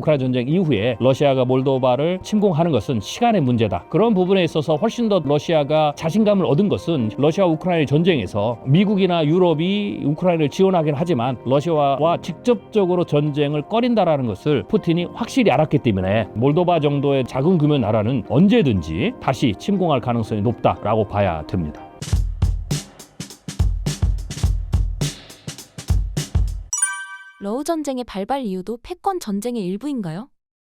우크라이나 전쟁 이후에 러시아가 몰도바를 침공하는 것은 시간의 문제다. 그런 부분에 있어서 훨씬 더 러시아가 자신감을 얻은 것은 러시아 우크라이나 전쟁에서 미국이나 유럽이 우크라이나를 지원하긴 하지만 러시아와 직접적으로 전쟁을 꺼린다라는 것을 푸틴이 확실히 알았기 때문에 몰도바 정도의 작은 규모 나라는 언제든지 다시 침공할 가능성이 높다라고 봐야 됩니다. 러우 전쟁의 발발 이유도 패권 전쟁의 일부인가요?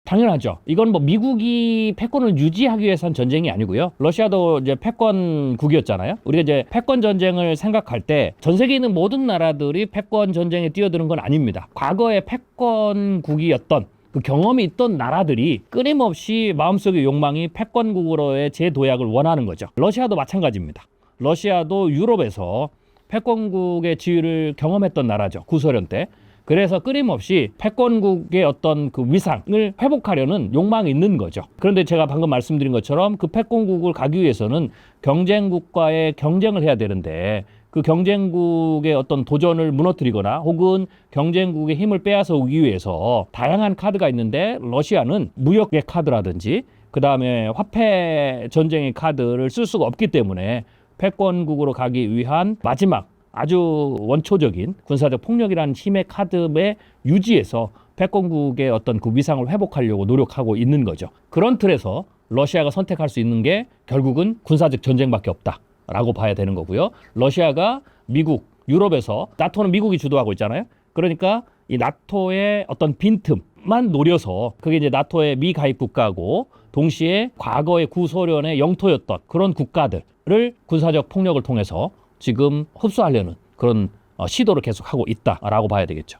당연하죠. 이건 뭐 미국이 패권을 유지하기 위해서 한 전쟁이 아니고요. 러시아도 이제 패권국이었잖아요. 우리가 이제 패권 전쟁을 생각할 때 전 세계에 있는 모든 나라들이 패권 전쟁에 뛰어드는 건 아닙니다. 과거에 패권국이었던 그 경험이 있던 나라들이 끊임없이 마음속의 욕망이 패권국으로의 재도약을 원하는 거죠. 러시아도 마찬가지입니다. 러시아도 유럽에서 패권국의 지위를 경험했던 나라죠. 구소련 때. 그래서 끊임없이 패권국의 어떤 그 위상을 회복하려는 욕망이 있는 거죠. 그런데 제가 방금 말씀드린 것처럼 그 패권국을 가기 위해서는 경쟁국과의 경쟁을 해야 되는데 그 경쟁국의 어떤 도전을 무너뜨리거나 혹은 경쟁국의 힘을 빼앗아 오기 위해서 다양한 카드가 있는데 러시아는 무역의 카드라든지 그 다음에 화폐 전쟁의 카드를 쓸 수가 없기 때문에 패권국으로 가기 위한 마지막 아주 원초적인 군사적 폭력이라는 힘의 카드에 유지해서 패권국의 어떤 그 위상을 회복하려고 노력하고 있는 거죠. 그런 틀에서 러시아가 선택할 수 있는 게 결국은 군사적 전쟁밖에 없다라고 봐야 되는 거고요. 러시아가 미국, 유럽에서 나토는 미국이 주도하고 있잖아요. 그러니까 이 나토의 어떤 빈틈만 노려서 그게 이제 나토의 미가입 국가고 동시에 과거의 구소련의 영토였던 그런 국가들을 군사적 폭력을 통해서 지금 흡수하려는 그런 시도를 계속하고 있다라고 봐야 되겠죠.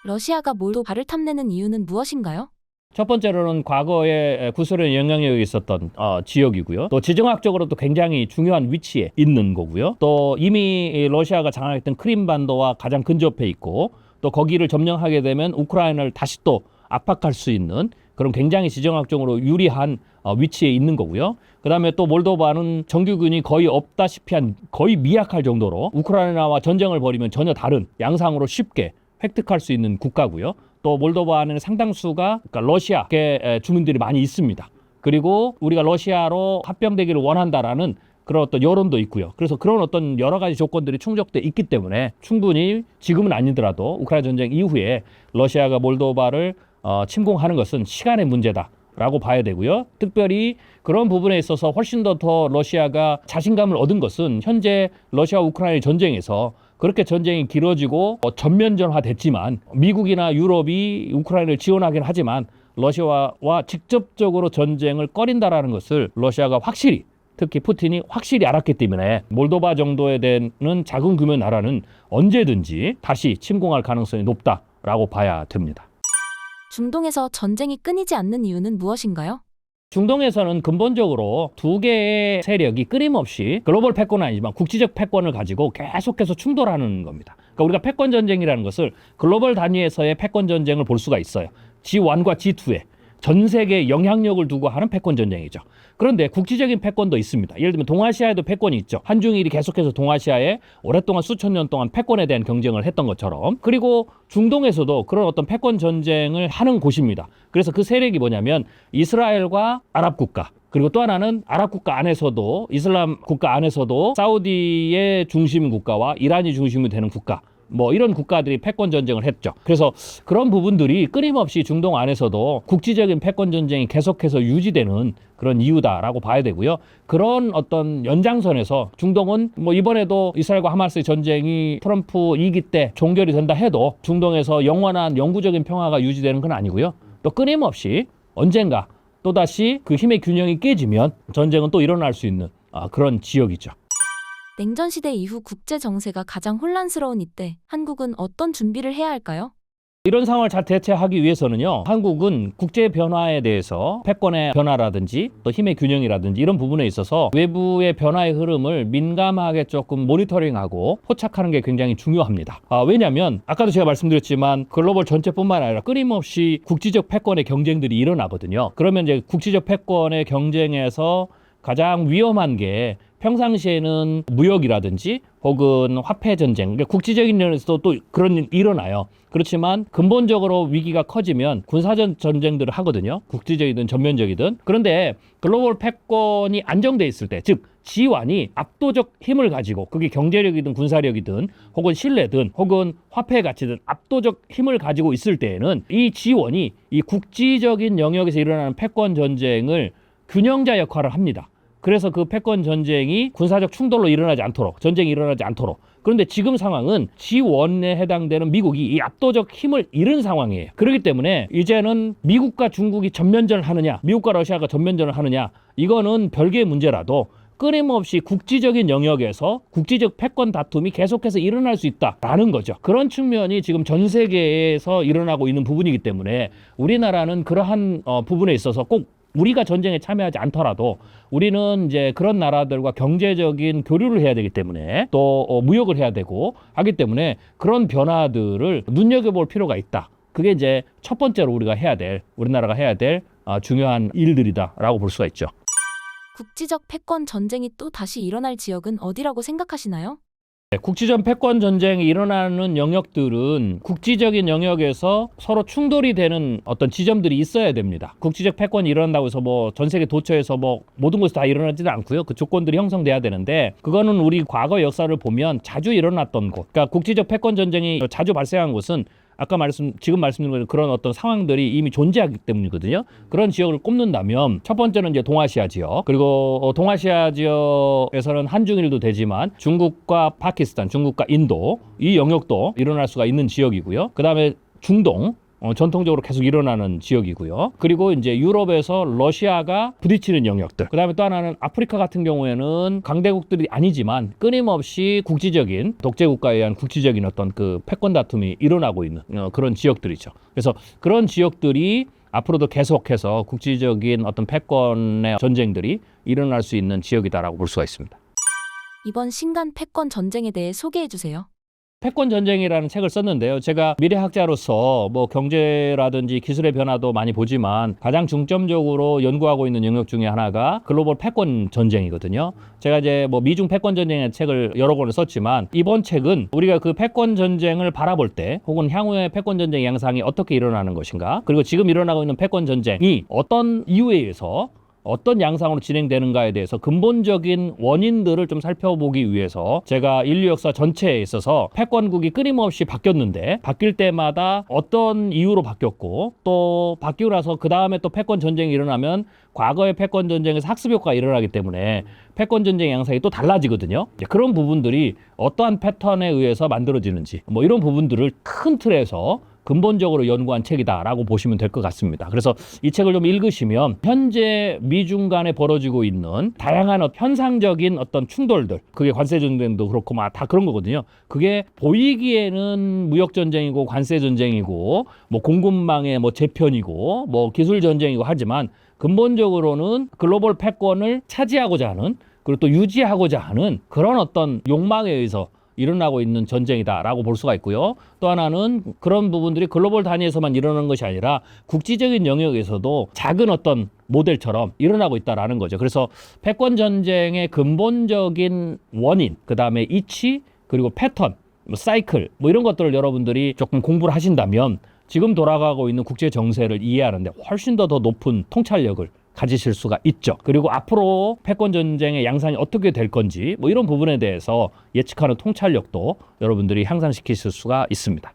러시아가 몰도바를 탐내는 이유는 무엇인가요? 첫 번째로는 과거에 구소련의 영향력이 있었던 지역이고요. 또 지정학적으로도 굉장히 중요한 위치에 있는 거고요. 또 이미 러시아가 장악했던 크림반도와 가장 근접해 있고 또 거기를 점령하게 되면 우크라이나를 다시 또 압박할 수 있는 그런 굉장히 지정학적으로 유리한 위치에 있는 거고요. 그 다음에 또 몰도바는 정규군이 거의 없다시피 한 거의 미약할 정도로 우크라이나와 전쟁을 벌이면 전혀 다른 양상으로 쉽게 획득할 수 있는 국가고요. 또 몰도바는 상당수가 그러니까 러시아계 주민들이 많이 있습니다. 그리고 우리가 러시아로 합병되기를 원한다라는 그런 어떤 여론도 있고요. 그래서 그런 어떤 여러 가지 조건들이 충족돼 있기 때문에 충분히 지금은 아니더라도 우크라이나 전쟁 이후에 러시아가 몰도바를 침공하는 것은 시간의 문제다라고 봐야 되고요. 특별히 그런 부분에 있어서 훨씬 더 러시아가 자신감을 얻은 것은 현재 러시아 우크라이나 전쟁에서 그렇게 전쟁이 길어지고 전면전화됐지만 미국이나 유럽이 우크라이나를 지원하긴 하지만 러시아와 직접적으로 전쟁을 꺼린다라는 것을 러시아가 확실히 특히 푸틴이 확실히 알았기 때문에 몰도바 정도에 되는 작은 규모 나라는 언제든지 다시 침공할 가능성이 높다라고 봐야 됩니다. 중동에서 전쟁이 끊이지 않는 이유는 무엇인가요? 중동에서는 근본적으로 두 개의 세력이 끊임없이 글로벌 패권은 아니지만 국지적 패권을 가지고 계속해서 충돌하는 겁니다. 그러니까 우리가 패권 전쟁이라는 것을 글로벌 단위에서의 패권 전쟁을 볼 수가 있어요. G1과 G2의 전 세계에 영향력을 두고 하는 패권 전쟁이죠. 그런데 국지적인 패권도 있습니다. 예를 들면 동아시아에도 패권이 있죠. 한중일이 계속해서 동아시아에 오랫동안 수천 년 동안 패권에 대한 경쟁을 했던 것처럼. 그리고 중동에서도 그런 어떤 패권 전쟁을 하는 곳입니다. 그래서 그 세력이 뭐냐면 이스라엘과 아랍 국가, 그리고 또 하나는 아랍 국가 안에서도 이슬람 국가 안에서도 사우디의 중심 국가와 이란이 중심이 되는 국가, 뭐 이런 국가들이 패권 전쟁을 했죠. 그래서 그런 부분들이 끊임없이 중동 안에서도 국지적인 패권 전쟁이 계속해서 유지되는 그런 이유다라고 봐야 되고요. 그런 어떤 연장선에서 중동은 뭐 이번에도 이스라엘과 하마스의 전쟁이 트럼프 2기 때 종결이 된다 해도 중동에서 영원한 영구적인 평화가 유지되는 건 아니고요. 또 끊임없이 언젠가 또다시 그 힘의 균형이 깨지면 전쟁은 또 일어날 수 있는 그런 지역이죠. 냉전시대 이후 국제 정세가 가장 혼란스러운 이때 한국은 어떤 준비를 해야 할까요? 이런 상황을 잘 대처하기 위해서는요, 한국은 국제 변화에 대해서 패권의 변화라든지 또 힘의 균형이라든지 이런 부분에 있어서 외부의 변화의 흐름을 민감하게 조금 모니터링하고 포착하는 게 굉장히 중요합니다. 왜냐하면 아까도 제가 말씀드렸지만 글로벌 전체뿐만 아니라 끊임없이 국지적 패권의 경쟁들이 일어나거든요. 그러면 이제 국지적 패권의 경쟁에서 가장 위험한 게 평상시에는 무역이라든지 혹은 화폐 전쟁, 그러니까 국지적인 면에서도 또 그런 일이 일어나요. 그렇지만 근본적으로 위기가 커지면 군사전 전쟁들을 하거든요. 국지적이든 전면적이든. 그런데 글로벌 패권이 안정돼 있을 때, 즉 지완이 압도적 힘을 가지고 그게 경제력이든 군사력이든 혹은 신뢰든 혹은 화폐 가치든 압도적 힘을 가지고 있을 때에는 이 지원이 이 국지적인 영역에서 일어나는 패권 전쟁을 균형자 역할을 합니다. 그래서 그 패권 전쟁이 군사적 충돌로 일어나지 않도록, 전쟁이 일어나지 않도록. 그런데 지금 상황은 G1에 해당되는 미국이 이 압도적 힘을 잃은 상황이에요. 그렇기 때문에 이제는 미국과 중국이 전면전을 하느냐, 미국과 러시아가 전면전을 하느냐, 이거는 별개의 문제라도 끊임없이 국지적인 영역에서 국지적 패권 다툼이 계속해서 일어날 수 있다라는 거죠. 그런 측면이 지금 전 세계에서 일어나고 있는 부분이기 때문에 우리나라는 그러한 부분에 있어서 꼭 우리가 전쟁에 참여하지 않더라도 우리는 이제 그런 나라들과 경제적인 교류를 해야 되기 때문에 또 무역을 해야 되고 하기 때문에 그런 변화들을 눈여겨볼 필요가 있다. 그게 이제 첫 번째로 우리나라가 해야 될 중요한 일들이다라고 볼 수가 있죠. 국지적 패권 전쟁이 또 다시 일어날 지역은 어디라고 생각하시나요? 국지적 패권 전쟁이 일어나는 영역들은 국지적인 영역에서 서로 충돌이 되는 어떤 지점들이 있어야 됩니다. 국지적 패권이 일어난다고 해서 뭐 전 세계 도처에서 뭐 모든 곳이 다 일어나지는 않고요. 그 조건들이 형성돼야 되는데 그거는 우리 과거 역사를 보면 자주 일어났던 곳. 그러니까 국지적 패권 전쟁이 자주 발생한 곳은 지금 말씀드린 그런 어떤 상황들이 이미 존재하기 때문이거든요. 그런 지역을 꼽는다면 첫 번째는 이제 동아시아 지역, 그리고 동아시아 지역에서는 한중일도 되지만 중국과 파키스탄, 중국과 인도 이 영역도 일어날 수가 있는 지역이고요. 그 다음에 중동, 전통적으로 계속 일어나는 지역이고요. 그리고 이제 유럽에서 러시아가 부딪히는 영역들. 그 다음에 또 하나는 아프리카 같은 경우에는 강대국들이 아니지만 끊임없이 국지적인 독재국가에 의한 국지적인 어떤 그 패권 다툼이 일어나고 있는 그런 지역들이죠. 그래서 그런 지역들이 앞으로도 계속해서 국지적인 어떤 패권의 전쟁들이 일어날 수 있는 지역이다라고 볼 수가 있습니다. 이번 신간 패권 전쟁에 대해 소개해 주세요. 패권 전쟁이라는 책을 썼는데요. 제가 미래학자로서 뭐 경제라든지 기술의 변화도 많이 보지만 가장 중점적으로 연구하고 있는 영역 중에 하나가 글로벌 패권 전쟁이거든요. 제가 이제 뭐 미중 패권 전쟁의 책을 여러 권을 썼지만 이번 책은 우리가 그 패권 전쟁을 바라볼 때 혹은 향후의 패권 전쟁 양상이 어떻게 일어나는 것인가, 그리고 지금 일어나고 있는 패권 전쟁이 어떤 이유에 의해서 어떤 양상으로 진행되는가에 대해서 근본적인 원인들을 좀 살펴보기 위해서 제가 인류 역사 전체에 있어서 패권국이 끊임없이 바뀌었는데 바뀔 때마다 어떤 이유로 바뀌었고 또 바뀌고 나서 그 다음에 또 패권 전쟁이 일어나면 과거의 패권 전쟁에서 학습 효과가 일어나기 때문에 패권 전쟁 양상이 또 달라지거든요. 그런 부분들이 어떠한 패턴에 의해서 만들어지는지 뭐 이런 부분들을 큰 틀에서 근본적으로 연구한 책이다라고 보시면 될 것 같습니다. 그래서 이 책을 좀 읽으시면 현재 미중 간에 벌어지고 있는 다양한 현상적인 어떤 충돌들, 그게 관세 전쟁도 그렇고 막 다 그런 거거든요. 그게 보이기에는 무역 전쟁이고 관세 전쟁이고 뭐 공급망의 뭐 재편이고 뭐 기술 전쟁이고 하지만 근본적으로는 글로벌 패권을 차지하고자 하는, 그리고 또 유지하고자 하는 그런 어떤 욕망에 의해서 일어나고 있는 전쟁이다라고 볼 수가 있고요. 또 하나는 그런 부분들이 글로벌 단위에서만 일어나는 것이 아니라 국지적인 영역에서도 작은 어떤 모델처럼 일어나고 있다라는 거죠. 그래서 패권 전쟁의 근본적인 원인, 그 다음에 이치, 그리고 패턴, 사이클 뭐 이런 것들을 여러분들이 조금 공부를 하신다면 지금 돌아가고 있는 국제 정세를 이해하는데 훨씬 더 높은 통찰력을 가지실 수가 있죠. 그리고 앞으로 패권 전쟁의 양상이 어떻게 될 건지 뭐 이런 부분에 대해서 예측하는 통찰력도 여러분들이 향상시키실 수가 있습니다.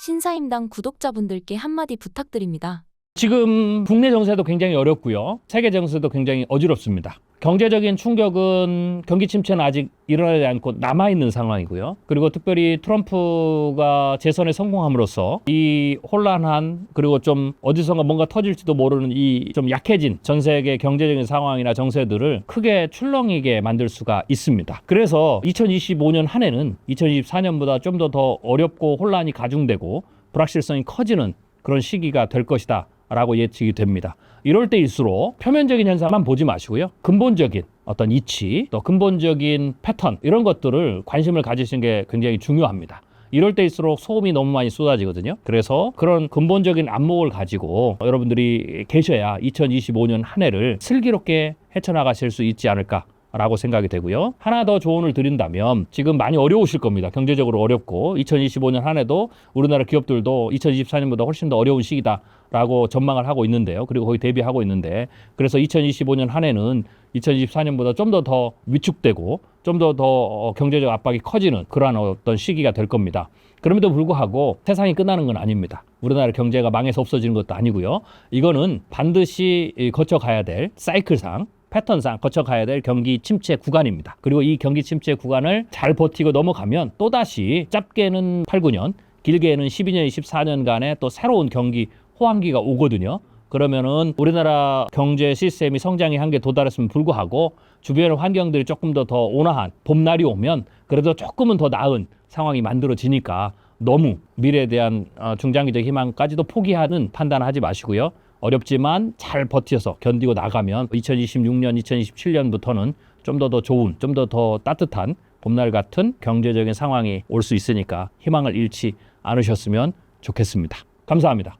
신사임당 구독자분들께 한마디 부탁드립니다. 지금 국내 정세도 굉장히 어렵고요. 세계 정세도 굉장히 어지럽습니다. 경제적인 충격은 경기 침체는 아직 일어나지 않고 남아있는 상황이고요. 그리고 특별히 트럼프가 재선에 성공함으로써 이 혼란한, 그리고 좀 어디선가 뭔가 터질지도 모르는 이 좀 약해진 전 세계 경제적인 상황이나 정세들을 크게 출렁이게 만들 수가 있습니다. 그래서 2025년 한 해는 2024년보다 좀 더 어렵고 혼란이 가중되고 불확실성이 커지는 그런 시기가 될 것이다 라고 예측이 됩니다. 이럴 때일수록 표면적인 현상만 보지 마시고요. 근본적인 어떤 이치, 또 근본적인 패턴 이런 것들을 관심을 가지시는 게 굉장히 중요합니다. 이럴 때일수록 소음이 너무 많이 쏟아지거든요. 그래서 그런 근본적인 안목을 가지고 여러분들이 계셔야 2025년 한 해를 슬기롭게 헤쳐나가실 수 있지 않을까 라고 생각이 되고요. 하나 더 조언을 드린다면 지금 많이 어려우실 겁니다. 경제적으로 어렵고 2025년 한 해도 우리나라 기업들도 2024년보다 훨씬 더 어려운 시기다라고 전망을 하고 있는데요. 그리고 거의 대비하고 있는데, 그래서 2025년 한 해는 2024년보다 좀 더 위축되고 좀 더 경제적 압박이 커지는 그러한 어떤 시기가 될 겁니다. 그럼에도 불구하고 세상이 끝나는 건 아닙니다. 우리나라 경제가 망해서 없어지는 것도 아니고요. 이거는 반드시 거쳐가야 될 사이클상, 패턴상 거쳐가야 될 경기 침체 구간입니다. 그리고 이 경기 침체 구간을 잘 버티고 넘어가면 또다시 짧게는 8, 9년, 길게는 12년, 24년간의 또 새로운 경기 호황기가 오거든요. 그러면은 우리나라 경제 시스템이 성장의 한계에 도달했으면 불구하고 주변의 환경들이 조금 더 온화한 봄날이 오면 그래도 조금은 더 나은 상황이 만들어지니까 너무 미래에 대한 중장기적 희망까지도 포기하는 판단을 하지 마시고요. 어렵지만 잘 버텨서 견디고 나가면 2026년, 2027년부터는 좀 더 좋은, 좀 더 따뜻한 봄날 같은 경제적인 상황이 올 수 있으니까 희망을 잃지 않으셨으면 좋겠습니다. 감사합니다.